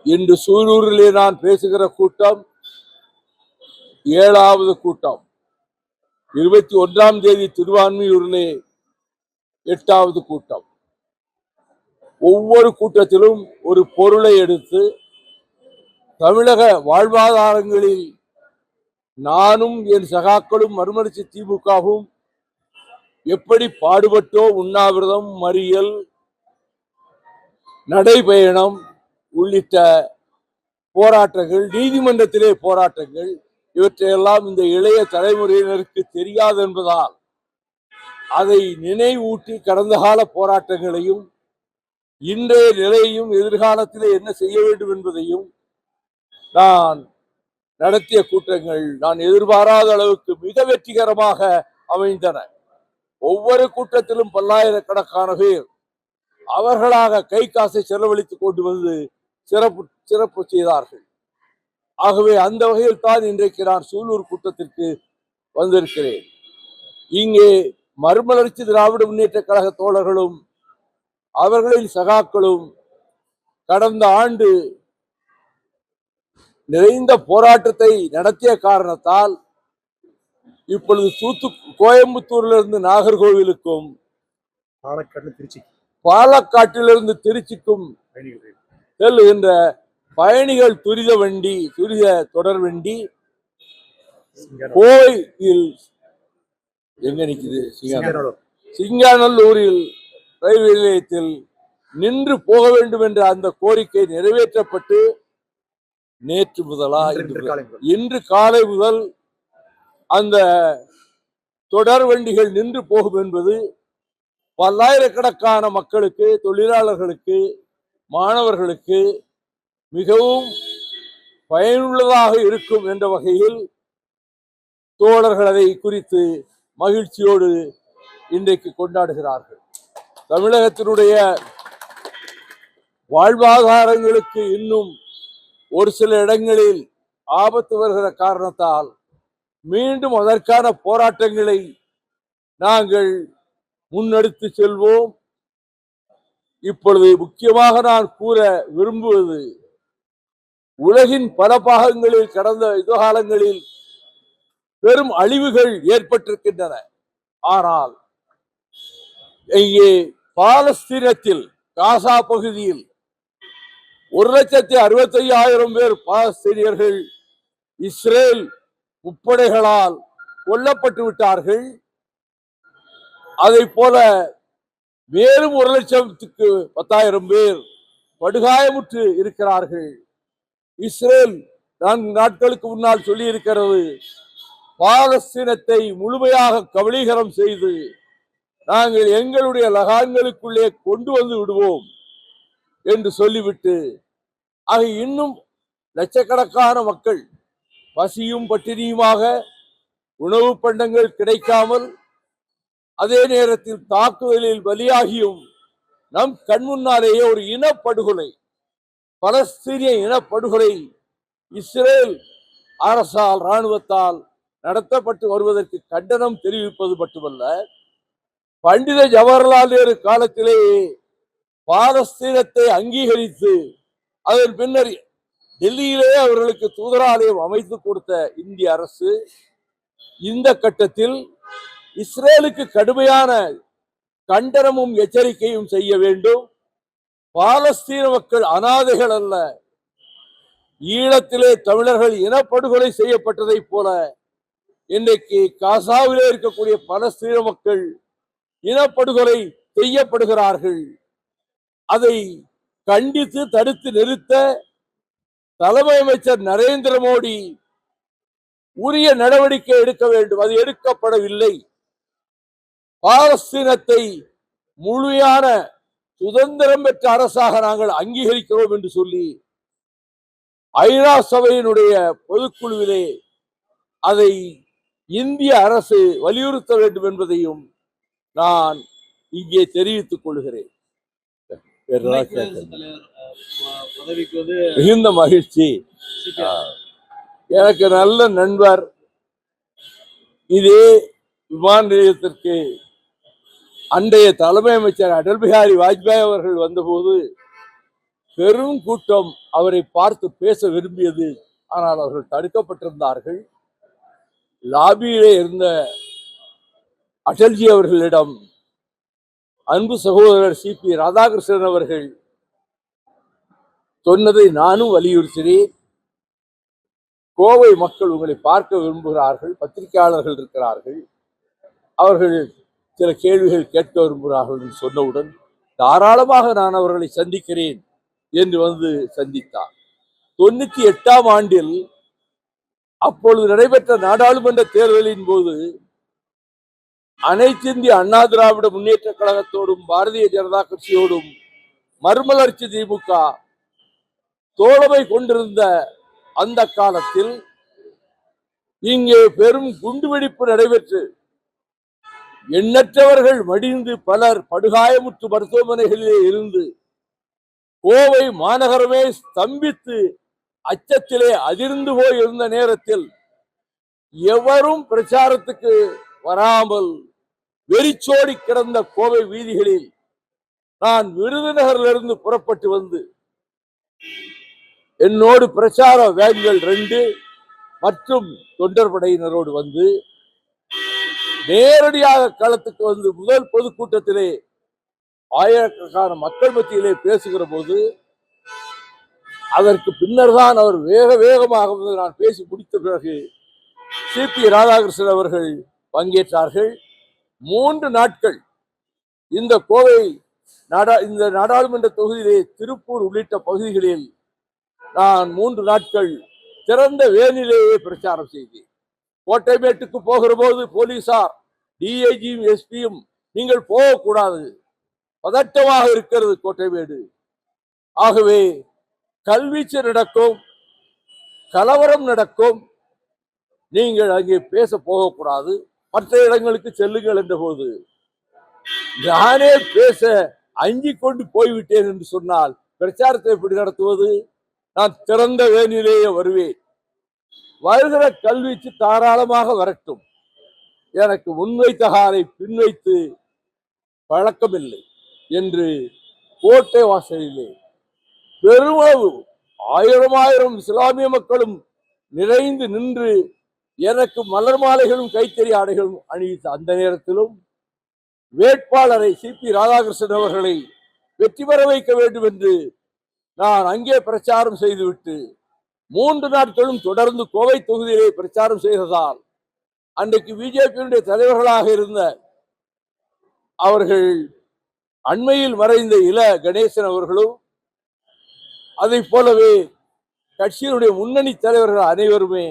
இன்று சூலூரிலே நான் பேசுகிற கூட்டம் 7வது கூட்டம். 21ஆம் தேதி திருவான்மியூரிலே 8வது கூட்டம். ஒவ்வொரு கூட்டத்திலும் ஒரு பொருளை எடுத்து தமிழக வாழ்வாதாரங்களில் நானும் என் சகாக்களும் மறுமலர்ச்சி திமுகவும் எப்படி பாடுபட்டோ உண்ணாவிரதம், மறியல், நடைபயணம் உள்ளிட்ட போராட்டங்கள், நீதிமன்றத்திலே போராட்டங்கள், இவற்றையெல்லாம் இந்த இளைய தலைமுறையினருக்கு தெரியாது என்பதால் அதை நினைவூட்டி கடந்த கால போராட்டங்களையும் இன்றைய நிலையையும் எதிர்காலத்திலே என்ன செய்ய வேண்டும் என்பதையும் நான் நடத்திய கூட்டங்கள் நான் எதிர்பாராத அளவுக்கு மிக வெற்றிகரமாக அமைந்தன. ஒவ்வொரு கூட்டத்திலும் பல்லாயிரக்கணக்கான பேர் அவர்களாக கை காசை செலவழித்துக் கொண்டு வந்து சிறப்பு செய்தார்கள். ஆகவே அந்த வகையில் தான் இன்றைக்கு நான் சூலூர் கூட்டத்திற்கு வந்திருக்கிறேன். இங்கே மறுமலர்ச்சி திராவிட முன்னேற்ற கழக தோழர்களும் அவர்களின் சகாக்களும் கடந்த ஆண்டு நிறைந்த போராட்டத்தை நடத்திய காரணத்தால் இப்பொழுது கோயம்புத்தூரிலிருந்து நாகர்கோவிலுக்கும் பாலக்காட்டிலிருந்து திருச்சிக்கும் செல்லுகின்ற பயணிகள் துரித தொடர் வண்டி கோயில் எங்க நிற்குது? சிங்காநல்லூரில் ரயில்வே நிலையத்தில் நின்று போக வேண்டும் என்ற அந்த கோரிக்கை நிறைவேற்றப்பட்டு நேற்று முதலா இன்று காலை முதல் அந்த தொடர் வண்டிகள் நின்று போகும் என்பது பல்லாயிரக்கணக்கான மக்களுக்கு, தொழிலாளர்களுக்கு, மாணவர்களுக்கு மிகவும் பயனுள்ளதாக இருக்கும் என்ற வகையில் தோழர்கள் அதை குறித்து மகிழ்ச்சியோடு இன்றைக்கு கொண்டாடுகிறார்கள். தமிழகத்தினுடைய வாழ்வாதாரங்களுக்கு இன்னும் ஒரு சில இடங்களில் ஆபத்து வருகிற காரணத்தால் மீண்டும் அதற்கான போராட்டங்களை நாங்கள் முன்னெடுத்து செல்வோம். இப்பொழுது முக்கியமாக நான் கூற விரும்புவது, உலகின் பல பாகங்களில் கடந்த யுககாலங்களில் பெரும் அழிவுகள் ஏற்பட்டிருக்கின்றன. ஆனால் இங்கே பாலஸ்தீனத்தில் காசா பகுதியில் 1,65,000 பேர் பாலஸ்தீனியர்கள் இஸ்ரேல் முப்படைகளால் கொல்லப்பட்டு விட்டார்கள். அதை போல மேலும் 1,10,000 பேர் படுகாயமுற்று இருக்கிறார்கள். இஸ்ரேல் 4 நாட்களுக்கு முன்னால் சொல்லி இருக்கிறது, பாலஸ்தீனத்தை முழுமையாக கபலீகரம் செய்து நாங்கள் எங்களுடைய லகான்களுக்குள்ளே கொண்டு வந்து விடுவோம் என்று சொல்லிவிட்டு, ஆக இன்னும் லட்சக்கணக்கான மக்கள் பசியும் பட்டினியுமாக உணவு பண்டங்கள் கிடைக்காமல், அதே நேரத்தில் தாக்குதலில் பலியாகியும் நம் கண்முன்னாலேயே ஒரு இனப்படுகொலை, பலஸ்தீனிய இனப்படுகொலை இஸ்ரேல் அரசால், இராணுவத்தால் நடத்தப்பட்டு வருவதற்கு கண்டனம் தெரிவிப்பது மட்டுமல்ல, பண்டித ஜவஹர்லால் நேரு காலத்திலேயே பாலஸ்தீனத்தை அங்கீகரித்து அதன் பின்னர் டெல்லியிலே அவர்களுக்கு தூதராலயம் அமைத்து கொடுத்த இந்திய அரசு இந்த கட்டத்தில் இஸ்ரேலுக்கு கடுமையான கண்டனமும் எச்சரிக்கையும் செய்ய வேண்டும். பாலஸ்தீன மக்கள் அனாதைகள் அல்ல. ஈழத்திலே தமிழர்கள் இனப்படுகொலை செய்யப்பட்டதை போல இன்றைக்கு காசாவிலே இருக்கக்கூடிய பலஸ்தீன மக்கள் இனப்படுகொலை செய்யப்படுகிறார்கள். அதை கண்டித்து தடுத்து நிறுத்த தலைமை அமைச்சர் நரேந்திர மோடி உரிய நடவடிக்கை எடுக்க வேண்டும். அது எடுக்கப்படவில்லை. பாலஸ்தீனத்தை முழுமையான சுதந்திரம் பெற்ற அரசாக நாங்கள் அங்கீகரிக்கிறோம் என்று சொல்லி ஐநா சபையினுடைய பொதுக்குழுவிலே அதை இந்திய அரசு வலியுறுத்த வேண்டும் என்பதையும் நான் இங்கே தெரிவித்துக் கொள்கிறேன். மிகுந்த மகிழ்ச்சி. எனக்கு நல்ல நண்பர், இதே விமான நிலையத்திற்கு அன்றைய தலைமை அமைச்சர் அடல் பிஹாரி வாஜ்பாய் அவர்கள் வந்தபோது பெரும் கூட்டம் அவரை பார்த்து பேச விரும்பியது. ஆனால் அவர்கள் தடுக்கப்பட்டிருந்தார்கள். லாபியிலே இருந்த அடல்ஜி அவர்களிடம் அன்பு சகோதரர் CP ராதாகிருஷ்ணன் அவர்கள் சொன்னதை நானும் வலியுறுத்தினேன். கோவை மக்கள் உங்களை பார்க்க விரும்புகிறார்கள், பத்திரிகையாளர்கள் இருக்கிறார்கள், அவர்கள் சில கேள்விகள் கேட்க விரும்புகிறார்கள் என்று சொன்னவுடன் தாராளமாக நான் அவர்களை சந்திக்கிறேன் என்று வந்து சந்தித்தார். 98ஆம் ஆண்டில் அப்பொழுது நடைபெற்ற நாடாளுமன்ற தேர்தலின் போது அனைத்து இந்திய அண்ணா திராவிட முன்னேற்ற கழகத்தோடும் பாரதிய ஜனதா கட்சியோடும் மறுமலர்ச்சி திமுக தோழமை கொண்டிருந்த அந்த காலத்தில் இங்கே பெரும் குண்டுவெடிப்பு நடைபெற்று எண்ணற்றவர்கள் மடிந்து பலர் படுகாயமுற்று மருத்துவமனைகளிலே இருந்து கோவை மாநகரமே ஸ்தம்பித்து அச்சத்திலே அதிர்ந்து போய் இருந்த நேரத்தில் எவரும் பிரச்சாரத்துக்கு வராமல் வெறிச்சோடி கிடந்த கோவை வீதிகளில் நான் விருதுநகரிலிருந்து புறப்பட்டு வந்து என்னோடு பிரச்சார வேன்கள் 2 மற்றும் தொண்டர் படையினரோடு வந்து நேரடியாக களத்துக்கு வந்து முதல் பொதுக்கூட்டத்திலே ஆயிரக்கணக்கான மக்கள் மத்தியிலே பேசுகிற போது அதற்கு பின்னர் தான் அவர் வேகமாக நான் பேசி முடித்த பிறகு CP ராதாகிருஷ்ணன் அவர்கள் பங்கேற்றார்கள். 3 நாட்கள் இந்த கோவை இந்த நாடாளுமன்ற தொகுதியிலே திருப்பூர் உள்ளிட்ட பகுதிகளில் நான் 3 நாட்கள் திறந்த வேனிலேயே பிரச்சாரம் செய்தேன். கோட்டைமேட்டுக்கு போகிற போது போலீசார் DIGயும் SPயும் நீங்கள் போகக்கூடாது, பதட்டமாக இருக்கிறது கோட்டைமேடு, ஆகவே கல்வீச்சு நடக்கும், கலவரம் நடக்கும், நீங்கள் அங்கே பேச போகக்கூடாது, மற்ற இடங்களுக்கு செல்லுங்கள் என்ற போது நானே பேச அஞ்சிக் கொண்டு போய்விட்டேன் என்று சொன்னால் பிரச்சாரத்தை எப்படி நடத்துவது? நான் திறந்த வேனிலேயே வருவேன், வருகிற கல்வீச்சு தாராளமாக வரட்டும், எனக்கு முன்வைத்த காலை பின்வைத்து பழக்கமில்லை என்று கோட்டை வாசலிலே பெருமளவு 1000 இஸ்லாமிய மக்களும் நிறைந்து நின்று எனக்கு மலர் மாலைகளும் கைத்தறி ஆடைகளும் அணிவித்த அந்த நேரத்திலும் வேட்பாளரை CP ராதாகிருஷ்ணன் அவர்களை வெற்றி பெற வைக்க வேண்டும் என்று நான் அங்கே பிரச்சாரம் செய்துவிட்டு 3 நாட்களும் தொடர்ந்து கோவை தொகுதியிலே பிரச்சாரம் செய்ததால் அன்றைக்கு பிஜேபியினுடைய தலைவர்களாக இருந்த அவர்கள் அண்மையில் மறைந்த இல கணேசன் அவர்களும் அதை போலவே கட்சியினுடைய முன்னணி தலைவர்கள் அனைவருமே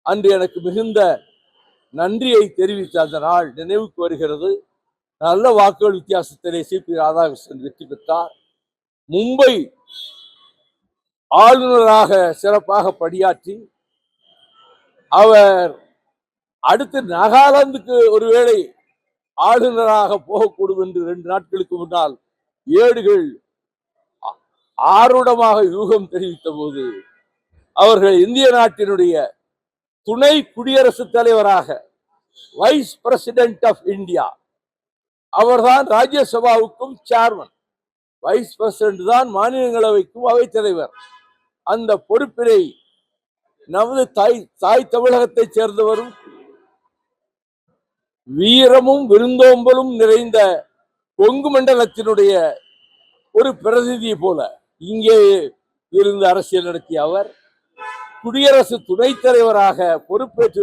அன்று எனக்கு மிகுந்த நன்றியை தெரிவித்த அந்த நாள் நினைவுக்கு வருகிறது. நல்ல வாக்குகள் வித்தியாசத்திலே CP ராதாகிருஷ்ணன் வெற்றி பெற்றார். மும்பை ஆளுநராக சிறப்பாக பணியாற்றி அவர் அடுத்து நாகாலாந்துக்கு ஒருவேளை ஆளுநராக போகக்கூடும் என்று 2 நாட்களுக்கு முன்னால் ஏடுகள் ஆர்வமாக யூகம் தெரிவித்த போது அவர்கள் இந்திய நாட்டினுடைய துணை குடியரசுத் தலைவராக வைஸ் பிரசிடென்ட் ஆஃப் இந்தியா, அவர்தான் ராஜ்யசபாவுக்கும் சேர்மன், வைஸ் பிரசிடென்ட் தான் மாநிலங்களவைக்கும் அவைத்தலைவர். அந்த பொறுப்பினை நமது தாய் தமிழகத்தைச் சேர்ந்தவரும் வீரமும் விருந்தோம்பலும் நிறைந்த கொங்கு மண்டலத்தினுடைய ஒரு பிரதிநிதி போல இங்கே இருந்து அரசியல் நடத்திய அவர் குடியரசு துணைத் தலைவராக பொறுப்பேற்க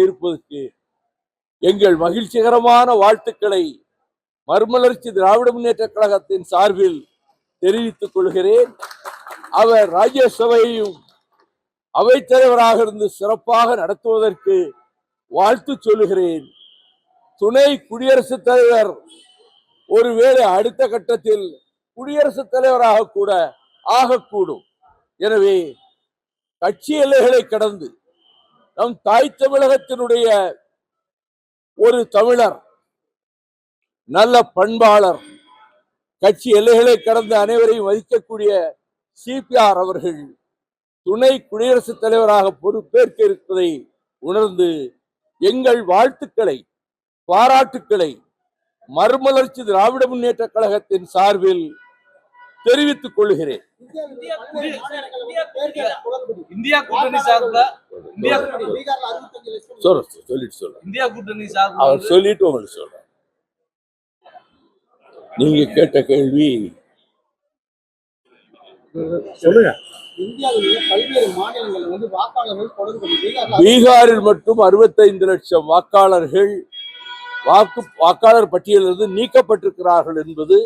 இருப்பதற்கு எங்கள் மகிழ்ச்சிகரமான வாழ்த்துக்களை மறுமலர்ச்சி திராவிட முன்னேற்ற கழகத்தின் சார்பில் தெரிவித்துக் கொள்கிறேன். அவர் ராஜ்யசபையையும் அவைத்தலைவராக இருந்து சிறப்பாக நடத்துவதற்கு வாழ்த்து சொல்லுகிறேன். துணை குடியரசுத் தலைவர் ஒருவேளை அடுத்த கட்டத்தில் குடியரசுத் தலைவராக கூட ஆகக்கூடும். எனவே கட்சி எல்லைகளை கடந்து நம் தாய் தமிழகத்தினுடைய ஒரு தமிழர், நல்ல பண்பாளர், கட்சி எல்லைகளை கடந்த அனைவரையும் மதிக்கக்கூடிய CPR அவர்கள் துணை குடியரசுத் தலைவராக பொறுப்பேற்க இருப்பதை உணர்ந்து எங்கள் வாழ்த்துக்களை, பாராட்டுக்களை மறுமலர்ச்சி திராவிட முன்னேற்ற கழகத்தின் சார்பில் தெரிவித்துக் கொள்கிறேன். இந்தியா கூட்டணி சார்பில் சொல்லிட்டு சொல்றேன். இந்தியா கூட்டணி சார்பில் அவர் சொல்லிட்டு உங்களுக்கு சொல்றேன். நீங்க கேட்ட கேள்வி சொல்லுங்க. பீகாரில் மட்டும் 65 லட்சம் வாக்காளர்கள் வாக்காளர் பட்டியலிருந்து நீக்கப்பட்டிருக்கிறார்கள் என்பது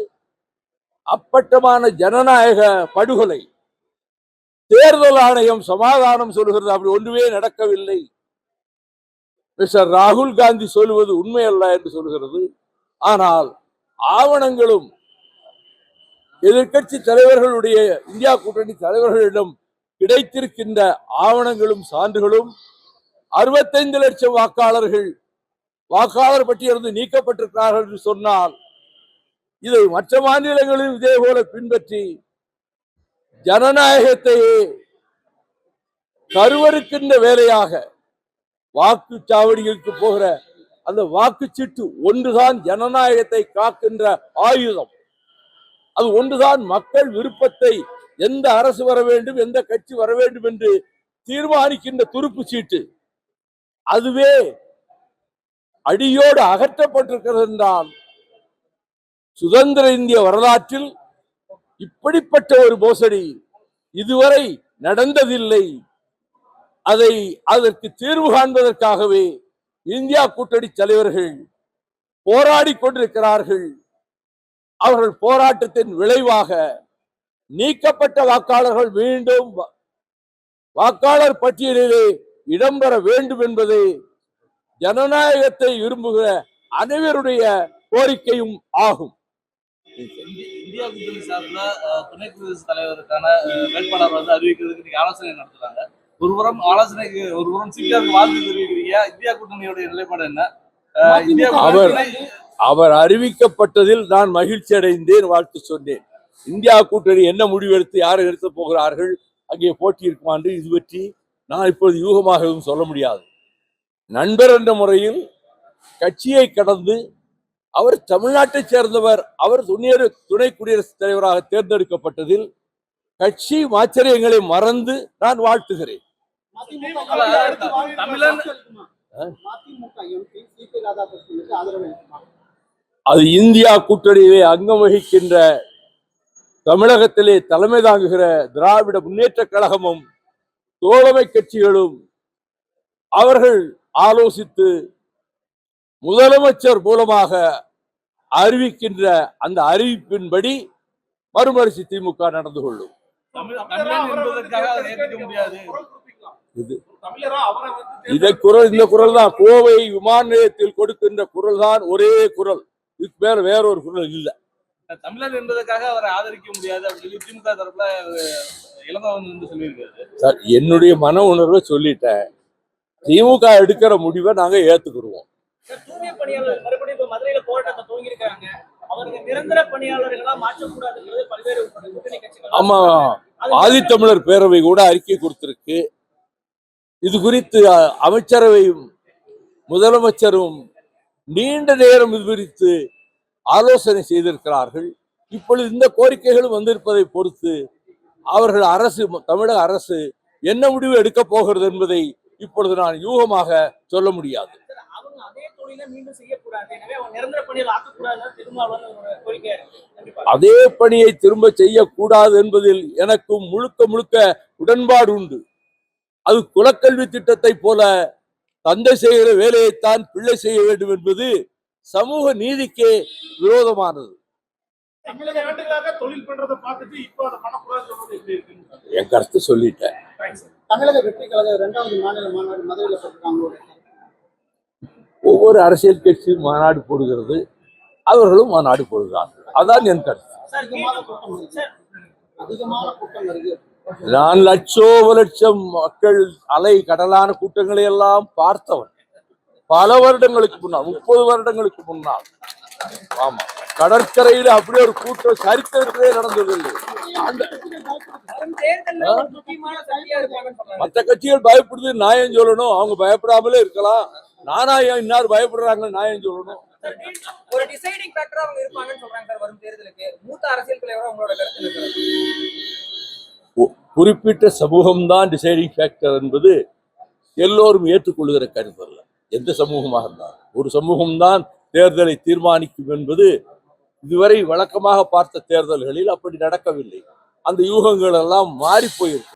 அப்பட்டமான ஜனநாயக படுகொலை. தேர்தல் ஆணையம் சமாதானம் சொல்கிறது, அப்படி ஒன்றுமே நடக்கவில்லை. மிஸ்டர் ராகுல் காந்தி சொல்லுவது உண்மையல்ல என்று சொல்கிறது. ஆனால் ஆவணங்களும் எதிர்கட்சி தலைவர்களுடைய இந்தியா கூட்டணி தலைவர்களிடம் கிடைத்திருக்கின்ற ஆவணங்களும் சான்றுகளும் 65 லட்சம் வாக்காளர் பட்டியலிருந்து நீக்கப்பட்டிருக்கிறார்கள் என்று சொன்னால், இதை மற்ற மாநிலங்களில் இதே போல பின்பற்றி ஜனநாயகத்தையே கருவறுக்கின்ற வேலையாக வாக்குச்சாவடிகளுக்கு போகிற அந்த வாக்குச்சீட்டு ஒன்றுதான் ஜனநாயகத்தை காக்கின்ற ஆயுதம். அது ஒன்றுதான் மக்கள் விருப்பத்தை எந்த அரசு வர வேண்டும், எந்த கட்சி வர வேண்டும் என்று தீர்மானிக்கின்ற துருப்பு சீட்டு. அதுவே அடியோடு அகற்றப்பட்டிருக்கிறது என்றால், சுதந்திர இந்திய வரலாற்றில் இப்படிப்பட்ட ஒரு மோசடி இதுவரை நடந்ததில்லை. அதற்கு தீர்வு காண்பதற்காகவே இந்தியா கூட்டணி தலைவர்கள் போராடி கொண்டிருக்கிறார்கள். அவர்கள் போராட்டத்தின் விளைவாக நீக்கப்பட்ட வாக்காளர்கள் மீண்டும் வாக்காளர் பட்டியலிலே இடம்பெற வேண்டும் என்பது ஜனநாயகத்தை விரும்புகிற அனைவருடைய கோரிக்கையும் ஆகும். இந்தியா கூட்டணி சார்பில் துணை குடியரசுத் தலைவருக்கான வேட்பாளர் அறிவிக்கிறதுக்கு ஆலோசனை நடத்துறாங்க. ஒருபுறம் ஆலோசனைக்கு ஒருபுறம் சீக்கிரம் வாழ்த்து தெரிவிக்கிறீங்க. இந்தியா கூட்டணியுடைய நிலைப்பாடு என்ன? அவர் அறிவிக்கப்பட்டதில் நான் மகிழ்ச்சி அடைந்தேன், வாழ்த்து சொன்னேன். இந்தியா கூட்டணி என்ன முடிவெடுத்து யாரை எடுத்து போகிறார்கள், அங்கே போட்டி இருக்குமா என்று இது பற்றி நான் இப்போது யூகமாக எதுவும் சொல்ல முடியாது. நண்பர் என்ற முறையில் கட்சியை கடந்து அவர் தமிழ்நாட்டை சேர்ந்தவர், அவர் துணை குடியரசுத் தலைவராக தேர்ந்தெடுக்கப்பட்டதில் கட்சி ஆச்சரியங்களை மறந்து நான் வாழ்த்துகிறேன். அது இந்தியா கூட்டணியிலே அங்கம் வகிக்கின்ற தமிழகத்திலே தலைமை தாங்குகிற திராவிட முன்னேற்ற கழகமும் தோழமை கட்சிகளும் அவர்கள் ஆலோசித்து முதலமைச்சர் மூலமாக அறிவிக்கின்ற அந்த அறிவிப்பின்படி மறுமலர்ச்சி திமுக நடந்து கொள்ளும். இந்த குரல் தான் கோவை விமான நிலையத்தில் கொடுக்கின்ற குரல் தான் ஒரே குரல், இதுக்கு மேல வேறொரு குரல் இல்லை. தமிழர் என்பதற்காக அவரை ஆதரிக்க முடியாது அப்படின்னு திமுக தரப்புல இளங்கோவன் சொல்லியிருக்காரு. என்னுடைய மன உணர்வை சொல்லிட்டேன். திமுக எடுக்கிற முடிவை நாங்க ஏத்துக்கிடுவோம். தூய்மை பணியாளர் மறுபடியும் மதுரையில போராட்டத்தை துவங்கி இருக்காங்க. அவருக்கு நிரந்தர பணியாளர்களா மாற்றக்கூடாதுங்கிறது பல்வேறு கூட்டணி கட்சிகள். ஆமா, ஆதித்தமிழர் பேரவை கூட அறிக்கை கொடுத்திருக்கு. இது குறித்து அமைச்சரவையும் முதலமைச்சரும் நீண்ட நேரம் இது குறித்து ஆலோசனை செய்திருக்கிறார்கள். இப்பொழுது இந்த கோரிக்கைகளும் வந்திருப்பதை பொறுத்து அவர்கள் தமிழக அரசு என்ன முடிவு எடுக்க போகிறது என்பதை இப்பொழுது நான் யூகமாக சொல்ல முடியாது. அதே பணியை திரும்ப செய்யக்கூடாது என்பதில் எனக்கும் முழுக்க உடன்பாடு உண்டு. அது குலக்கல்வி திட்டத்தை போல தந்தை செய்கிற வேலையைத்தான் பிள்ளை செய்ய வேண்டும் என்பது சமூக நீதிக்கே விரோதமானது. என் கருத்து சொல்லிட்டேன். தமிழக வெற்றி கழக 2வது மாநில மாநாடு மதுரையில் போட்டிருக்காங்க. ஒவ்வொரு அரசியல் கட்சியும் மாநாடு போடுகிறது, அவர்களும் மாநாடு போடுகிறார்கள். அதான் என் கருத்து. நான் லட்சம் மக்கள் அலை கடலான கூட்டங்களை எல்லாம் பார்த்தவன். பல வருடங்களுக்கு முன்னால், 30 வருடங்களுக்கு முன்னால். ஆமா, கடற்கரையில் அப்படியே ஒரு கூட்டம் சரித்திரத்திலே நடந்ததில்லை. மற்ற கட்சிகள் பயப்படுது, நியாயம் சொல்லணும். அவங்க பயப்படாமலே இருக்கலாம். நானா இன்னார் பயப்படுறாங்க, நியாயம் சொல்லணும். ஒரு டிசைடிங் ஃபேக்டரா அவங்க இருப்பாங்கன்னு சொல்றாங்க சார் வரும் தேர்தலுக்கு. மூத்த அரசியல் தலைவரா உங்களோட கருத்து என்ன சார்? குறிப்பிட்ட சமூகம்தான் டிசைடிங் ஃபேக்டர் என்பது எல்லோரும் ஏற்றுக்கொள்கிற கருத்து அல்ல. எந்த சமூகமாக இருந்தாலும் ஒரு சமூகம்தான் தேர்தலை தீர்மானிக்கும் என்பது இதுவரை வழக்கமாக பார்த்த தேர்தல்களில் அப்படி நடக்கவில்லை. அந்த யூகங்கள் எல்லாம் மாறி போயிருக்கு.